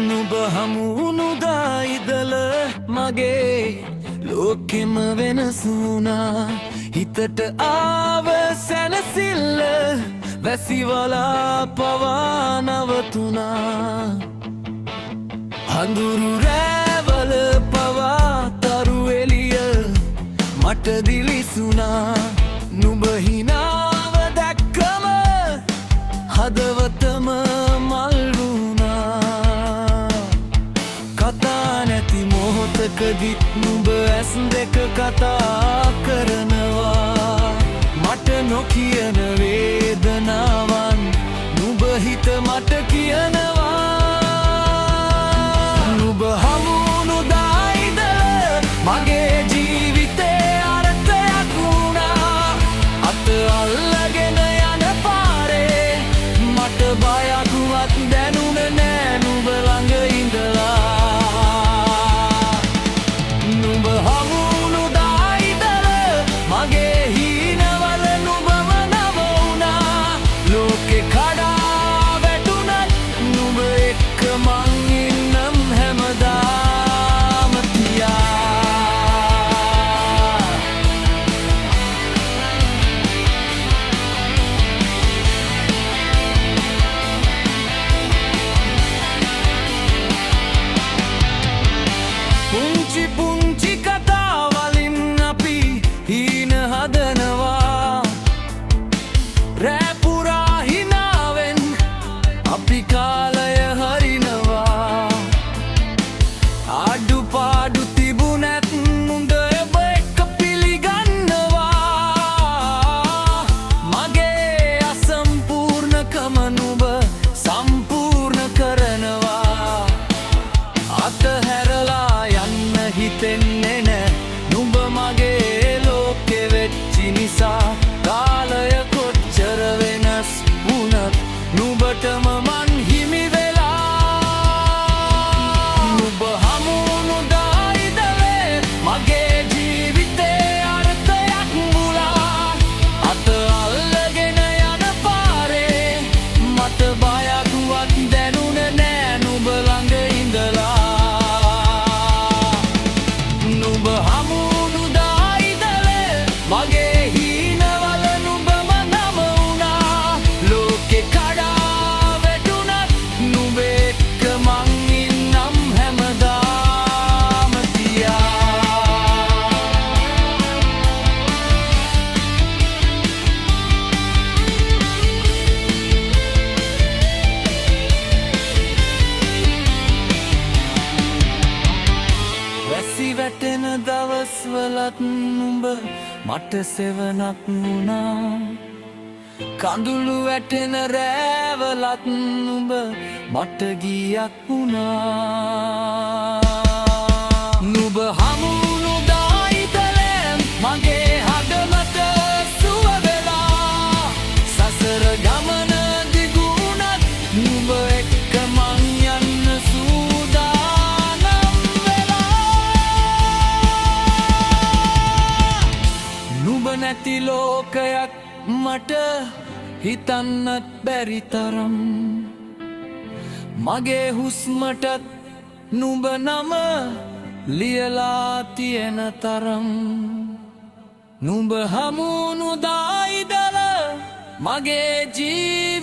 නුඹ හමුුණුදා ඉදල මගේ ලෝකෙම වෙනස් වුණා. හිතට ආව සැනසිල්ල වැසිවලා පවා නවතුණා. හඳුරු රෑවල පවා තරු එළිය මට දිලිසුණා. නුඹ හිනාව දැක්කම හදවතම මල් වුණා. කතා නැති මොහොතකදිත් නුඹ ඇස් දෙක කතා කරනවා. මට නොකියන වේදනාවන් නුඹ හිත මට කියනවා. නුඹ හමුුණුදා ඉදල මගේ ජීවිතේ අර්ථයක් වුණා. අත අල්ලගෙන යන පාරේ මට බයක්වත් දැනුන නෑ නුඹ ළඟ ඉඳලා. නුඹ හමුුණුදා ඉදල මගේ හීනවල නුඹම නව වුණා. ලෝකෙ කඩා වැටුණත් නුඹ එක්ක මං ඉන්නම් හැමදාම තියා. පුංචි පුංචි කතාවලින් අපි හීන හදනවා. රැපුරා හිනාවෙන් අපි කාලය හරිනවා. අඩුපාඩු තිබුණැත් නුඹ ඔබ එක්ක පිළිගන්නවා. මගේ අසම්පූර්ණකම නුඹ සම්පූර්ණ කරනවා. අතහැරලා යන්න හිතෙන්නේ නෑ නුඹ මගේ ලෝකෙ වෙච්චි නිසා. කාලය කොච්චර වෙනස් වුණත් නුඹටම මං හිමි වෙලා. නුඹ හමුුණුදා ඉදලේ මගේ ජීවිතේ අර්ථයක් මුලා. අත අල්ලගෙන යන පාරේ මට බයක්වත් දැනුන නෑ නුඹ ළඟ ඉඳලා. නුඹ හමුුණුදා ඉදලේ මගේ හීනවල නුඹම නම වුණා. ලෝකෙ කඩා වැටුණත් නුඹ එක්ක මං ඉන්නම් හැමදාම තියා. වැසි වැටෙන දවස්වලත් නුඹ මට සෙවණක් වුණා. කඳුළු වැටෙන රෑවලත් නුඹ මට ගීයක් වුණා. නුඹ හමුුණුදා ඉදලේ මගේ හදවත සුව වෙලා. සසර ගමන දිගු වුණත් නුඹ එක්ක මං යන්න සූදානම් වෙලා. නුඹ නැති ලෝකයක් මට හිතන්නත් බැරි තරම්. මගේ හුස්මටත් නුඹ නම ලියලා තියෙන තරම්. නුඹ හමුුණුදා ඉදල මගේ ජීවිතේ